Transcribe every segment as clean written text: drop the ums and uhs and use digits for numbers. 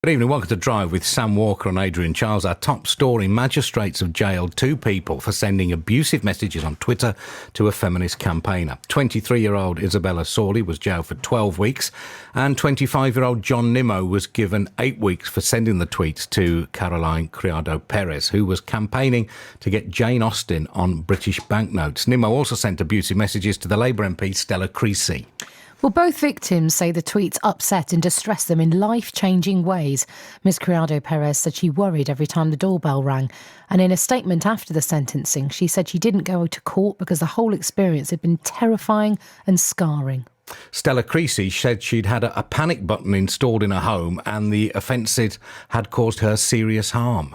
Good evening, welcome to Drive with Sam Walker and Adrian. Chiles, our top story: magistrates have jailed two people for sending abusive messages on Twitter to a feminist campaigner. 23-year-old Isabella Sawley was jailed for 12 weeks and 25-year-old John Nimmo was given 8 weeks for sending the tweets to Caroline Crialdo-Perez, who was campaigning to get Jane Austen on British banknotes. Nimmo also sent abusive messages to the Labour MP Stella Creasy. Well, both victims say the tweets upset and distressed them in life-changing ways. Ms Crialdo-Perez said she worried every time the doorbell rang. And in a statement after the sentencing, she said she didn't go to court because the whole experience had been terrifying and scarring. Stella Creasy said she'd had a panic button installed in her home and the offences had caused her serious harm.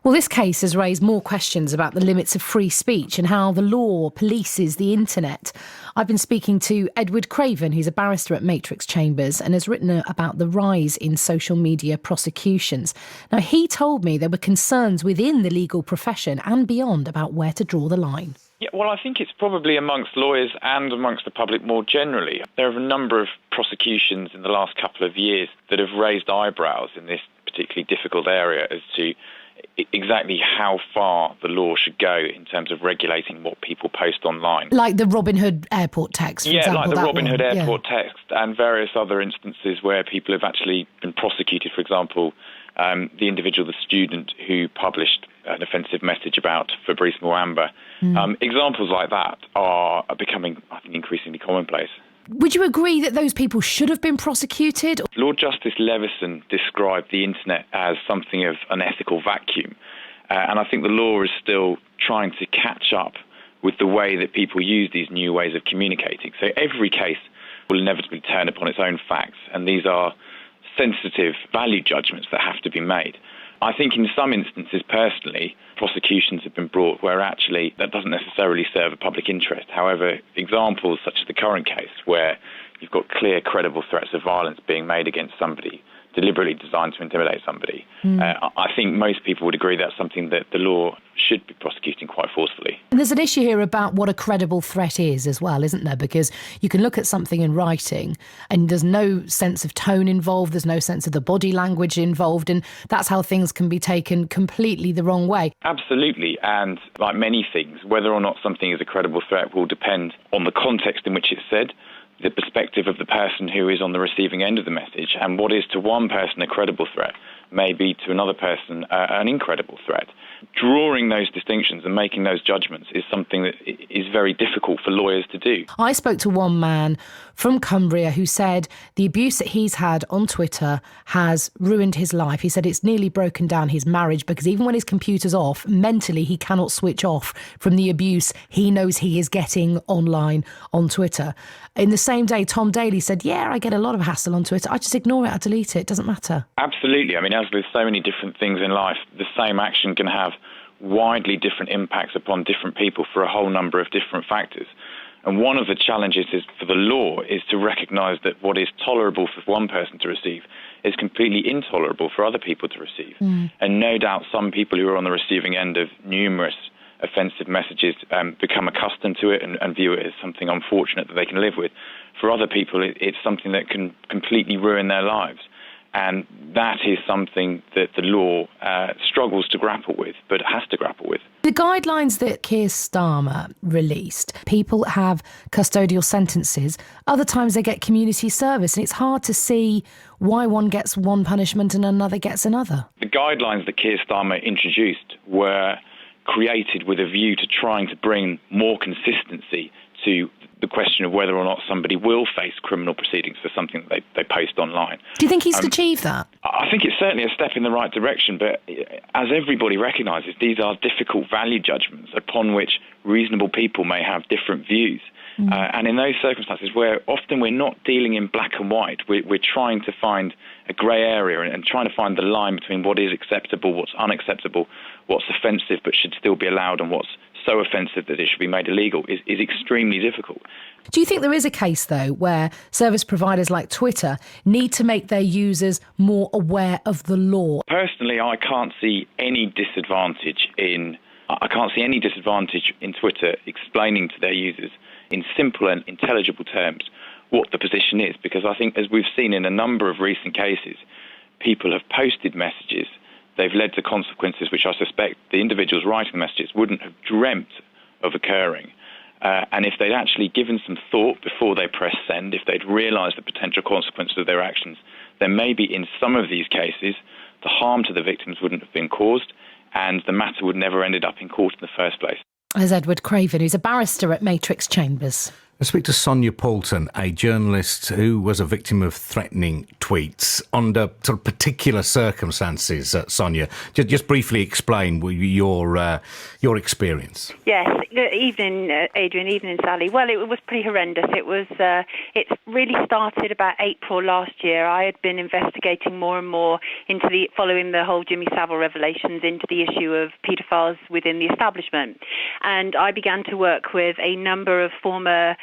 Well, this case has raised more questions about the limits of free speech and how the law polices the internet. I've been speaking to Edward Craven, who's a barrister at Matrix Chambers and has written about the rise in social media prosecutions. Now, he told me there were concerns within the legal profession and beyond about where to draw the line. Yeah, well, I think it's probably amongst lawyers and amongst the public more generally. There are a number of prosecutions in the last couple of years that have raised eyebrows in this particularly difficult area as to exactly how far the law should go in terms of regulating what people post online. Like the Robin Hood airport text, for example. Yeah, like the Robin Hood airport text and various other instances where people have actually been prosecuted. For example, the individual, the student who published an offensive message about Fabrice Muamba. Examples like that are becoming, I think, increasingly commonplace. Would you agree that those people should have been prosecuted? Lord Justice Leveson described the internet as something of an ethical vacuum. And I think the law is still trying to catch up with the way that people use these new ways of communicating. So every case will inevitably turn upon its own facts. And these are sensitive value judgments that have to be made. I think in some instances, personally, prosecutions have been brought where actually that doesn't necessarily serve a public interest. However, examples such as the current case where you've got clear, credible threats of violence being made against somebody, deliberately designed to intimidate somebody, I think most people would agree that's something that the law should be prosecuting quite forcefully. And there's an issue here about what a credible threat is as well, isn't there? Because you can look at something in writing and there's no sense of tone involved, there's no sense of the body language involved, and that's how things can be taken completely the wrong way. Absolutely, and like many things, whether or not something is a credible threat will depend on the context in which it's said, the perspective of the person who is on the receiving end of the message, and what is to one person a credible threat may be to another person an incredible threat. Drawing those distinctions and making those judgments is something that is very difficult for lawyers to do. I spoke to one man from Cumbria who said the abuse that he's had on Twitter has ruined his life. He said it's nearly broken down his marriage because even when his computer's off, mentally he cannot switch off from the abuse he knows he is getting online on Twitter. In the same day, Tom Daly said, yeah, I get a lot of hassle on Twitter. I just ignore it, I delete it. It doesn't matter. Absolutely. I mean, as with so many different things in life, the same action can have widely different impacts upon different people for a whole number of different factors. And one of the challenges for the law is to recognise that what is tolerable for one person to receive is completely intolerable for other people to receive. And no doubt some people who are on the receiving end of numerous offensive messages become accustomed to it and view it as something unfortunate that they can live with. For other people, it's something that can completely ruin their lives. And that is something that the law struggles to grapple with, but has to grapple with. The guidelines that Keir Starmer released, people have custodial sentences. Other times they get community service, and it's hard to see why one gets one punishment and another gets another. The guidelines that Keir Starmer introduced were created with a view to trying to bring more consistency to the question of whether or not somebody will face criminal proceedings for something that they post online. Do you think he's achieved that? I think it's certainly a step in the right direction, but as everybody recognises, these are difficult value judgments upon which reasonable people may have different views. And in those circumstances where often we're not dealing in black and white, we're trying to find a grey area and trying to find the line between what is acceptable, what's unacceptable, what's offensive but should still be allowed, and what's so offensive that it should be made illegal is extremely difficult. Do you think there is a case, though, where service providers like Twitter need to make their users more aware of the law? Personally, I can't see any disadvantage in Twitter explaining to their users in simple and intelligible terms what the position is, because I think, as we've seen in a number of recent cases, people have posted messages, they've led to consequences which I suspect the individuals writing the messages wouldn't have dreamt of occurring. And if they'd actually given some thought before they press send, if they'd realised the potential consequences of their actions, then maybe in some of these cases, the harm to the victims wouldn't have been caused and the matter would never ended up in court in the first place. As Edward Craven, who's a barrister at Matrix Chambers. I speak to Sonia Poulton, a journalist who was a victim of threatening tweets under sort of particular circumstances. Sonia, just briefly explain your experience. Yes, evening, Adrian, evening, Sally. Well, it was pretty horrendous. It really started about April last year. I had been investigating more and more following the whole Jimmy Savile revelations into the issue of paedophiles within the establishment. And I began to work with a number of former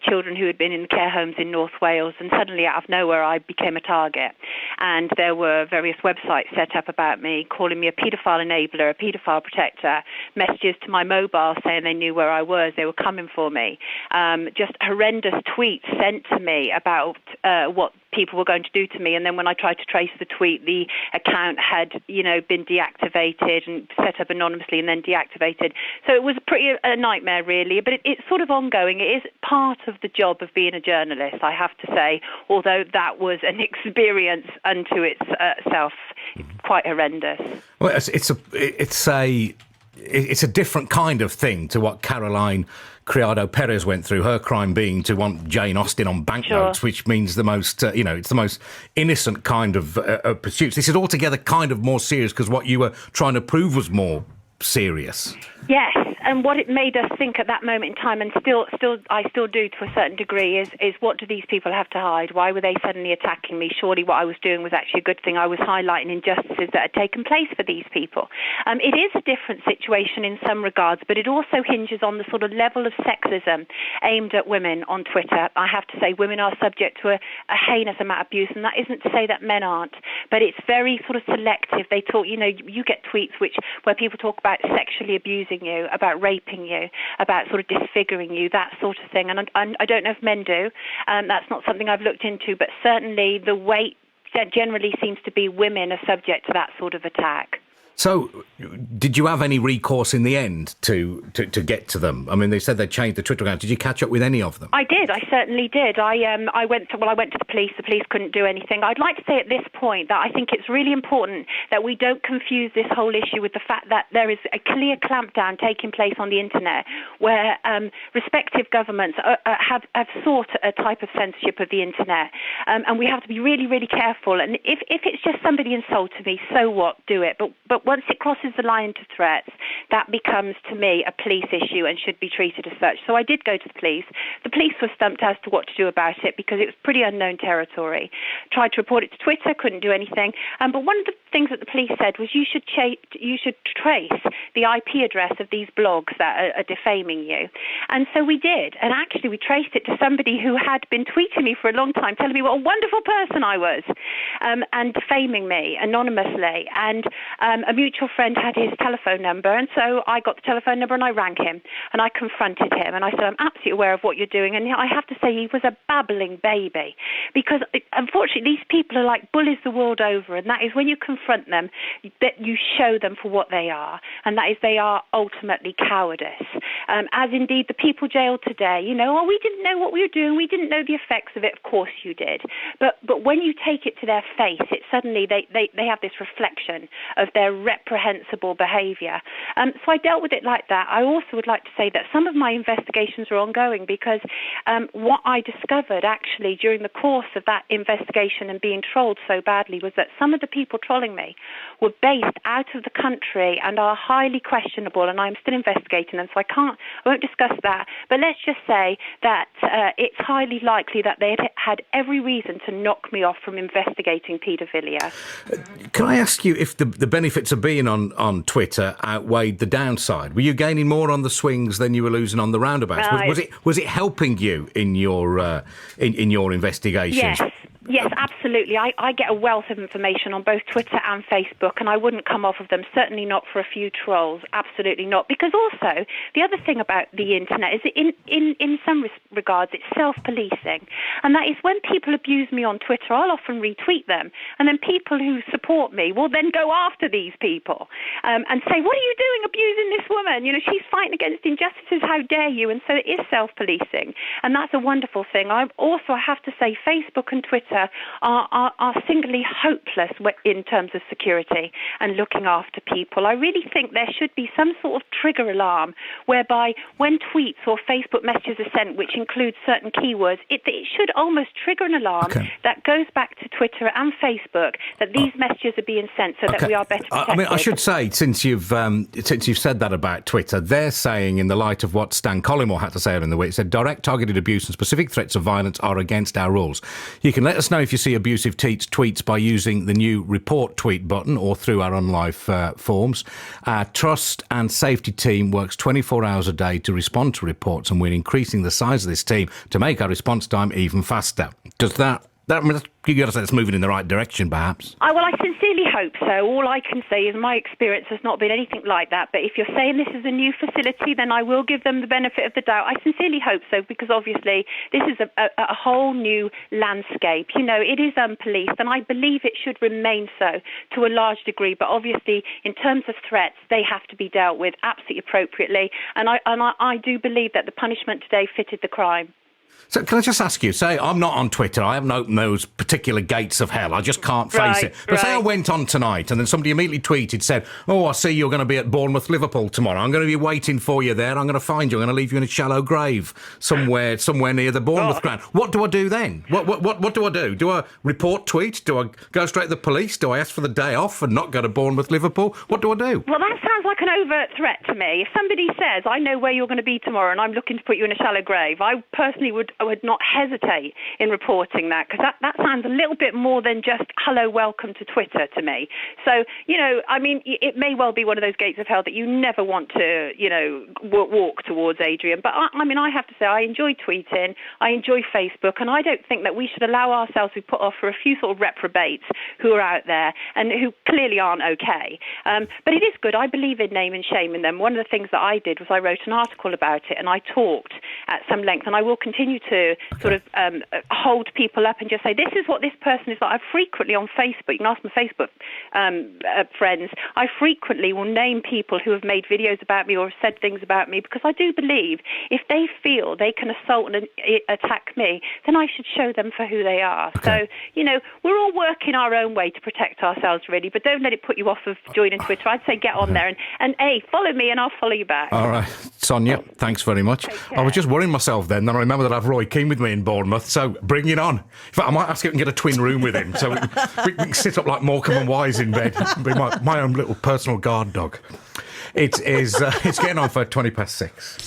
children who had been in care homes in North Wales, and suddenly out of nowhere I became a target. And there were various websites set up about me, calling me a paedophile enabler, a paedophile protector, messages to my mobile saying they knew where I was, they were coming for me, just horrendous tweets sent to me about what people were going to do to me. And then when I tried to trace the tweet, the account had, been deactivated and set up anonymously and then deactivated. So it was a nightmare, really. But it's sort of ongoing. It is part of the job of being a journalist, I have to say, although that was an experience unto itself, quite horrendous. Well, it's a different kind of thing to what Caroline Crialdo-Perez went through, her crime being to want Jane Austen on banknotes, which means the most, it's the most innocent kind of pursuits. This is altogether kind of more serious because what you were trying to prove was more serious. Yes, and what it made us think at that moment in time, and I still do to a certain degree, is what do these people have to hide? Why were they suddenly attacking me? Surely what I was doing was actually a good thing. I was highlighting injustices that had taken place for these people. It is a different situation in some regards, but it also hinges on the sort of level of sexism aimed at women on Twitter. I have to say women are subject to a heinous amount of abuse, and that isn't to say that men aren't, but it's very sort of selective. They talk, you get tweets where people talk about sexually abusing you, about raping you, about sort of disfiguring you, that sort of thing. And I don't know if men do. That's not something I've looked into, but certainly the weight generally seems to be women are subject to that sort of attack. So, did you have any recourse in the end to get to them? I mean, they said they changed the Twitter account. Did you catch up with any of them? I did. I certainly did. I went to the police. The police couldn't do anything. I'd like to say at this point that I think it's really important that we don't confuse this whole issue with the fact that there is a clear clampdown taking place on the internet where respective governments have sought a type of censorship of the internet. And we have to be really, really careful. And if it's just somebody insulted me, so what? Do it. But once it crosses the line to threats, that becomes, to me, a police issue and should be treated as such. So I did go to the police. The police were stumped as to what to do about it because it was pretty unknown territory. Tried to report it to Twitter, couldn't do anything. But one of the things that the police said was you should trace the IP address of these blogs that are defaming you. And so we did. And actually we traced it to somebody who had been tweeting me for a long time, telling me what a wonderful person I was, and defaming me anonymously. And a mutual friend had his telephone number, and so I got the telephone number and I rang him and I confronted him and I said, I'm absolutely aware of what you're doing. And I have to say he was a babbling baby because unfortunately these people are like bullies the world over, and that is when you confront them that you show them for what they are, and that is they are ultimately cowardice. As indeed the people jailed today, we didn't know what we were doing, we didn't know the effects of it. Of course you did. But when you take it to their face, it suddenly they have this reflection of their reprehensible behaviour. So I dealt with it like that. I also would like to say that some of my investigations are ongoing because what I discovered actually during the course of that investigation and being trolled so badly was that some of the people trolling me were based out of the country and are highly questionable, and I'm still investigating them, so I won't discuss that. But let's just say that it's highly likely that they had every reason to knock me off from investigating paedophilia. Can I ask you if the benefits of being on Twitter outweighed the downside? Were you gaining more on the swings than you were losing on the roundabouts? Was it helping you in your investigations? Yes. Yes, absolutely. I get a wealth of information on both Twitter and Facebook, and I wouldn't come off of them, certainly not for a few trolls, absolutely not. Because also, the other thing about the internet is that in some regards, it's self-policing. And that is when people abuse me on Twitter, I'll often retweet them. And then people who support me will then go after these people and say, what are you doing abusing this woman? You know, she's fighting against injustices, how dare you? And so it is self-policing. And that's a wonderful thing. I have to say, Facebook and Twitter are singularly hopeless in terms of security and looking after people. I really think there should be some sort of trigger alarm whereby when tweets or Facebook messages are sent, which include certain keywords, it should almost trigger an alarm that goes back to Twitter and Facebook that these messages are being sent so that we are better protected. I mean, I should say, since you've said that about Twitter, they're saying, in the light of what Stan Collymore had to say in the week, said direct targeted abuse and specific threats of violence are against our rules. You can let us know if you see abusive tweets by using the new report tweet button or through our OnLive forms. Our trust and safety team works 24 hours a day to respond to reports, and we're increasing the size of this team to make our response time even faster. Does that you got to say it's moving in the right direction, perhaps? Well, I sincerely hope so. All I can say is my experience has not been anything like that. But if you're saying this is a new facility, then I will give them the benefit of the doubt. I sincerely hope so, because obviously this is a whole new landscape. You know, it is unpoliced, and I believe it should remain so to a large degree. But obviously, in terms of threats, they have to be dealt with absolutely appropriately. And I do believe that the punishment today fitted the crime. So can I just ask you, say I'm not on Twitter, I haven't opened those particular gates of hell, I just can't face it. But say I went on tonight and then somebody immediately tweeted, said, oh, I see you're going to be at Bournemouth, Liverpool tomorrow. I'm going to be waiting for you there. I'm going to find you. I'm going to leave you in a shallow grave somewhere near the Bournemouth ground. What do I do then? What do I do? Do I report tweet? Do I go straight to the police? Do I ask for the day off and not go to Bournemouth, Liverpool? What do I do? Well, that sounds like an overt threat to me. If somebody says, I know where you're going to be tomorrow and I'm looking to put you in a shallow grave, I personally would not hesitate in reporting that, because that sounds a little bit more than just hello, welcome to Twitter to me. So, you know, I mean, it may well be one of those gates of hell that you never want to, you know, walk towards, Adrian. But I mean, I have to say, I enjoy tweeting, I enjoy Facebook, and I don't think that we should allow ourselves to be put off for a few sort of reprobates who are out there and who clearly aren't okay. But it is good. I believe in name and shame in them. One of the things that I did was I wrote an article about it, and I talked at some length, and I will continue to sort of hold people up and just say, this is what this person is like. I frequently on Facebook, you can ask my Facebook friends, I frequently will name people who have made videos about me or said things about me, because I do believe if they feel they can assault and attack me, then I should show them for who they are. So, you know, we're all working our own way to protect ourselves, really, but don't let it put you off of joining Twitter. I'd say get on there and follow me and I'll follow you back. All right. Sonia, thanks very much. I was just worrying myself then I remember that I've Roy Keane with me in Bournemouth, so bring it on. In fact, I might ask if we can get a twin room with him, so we can sit up like Morecambe and Wise in bed and be my own little personal guard dog. It's getting on for 6:20.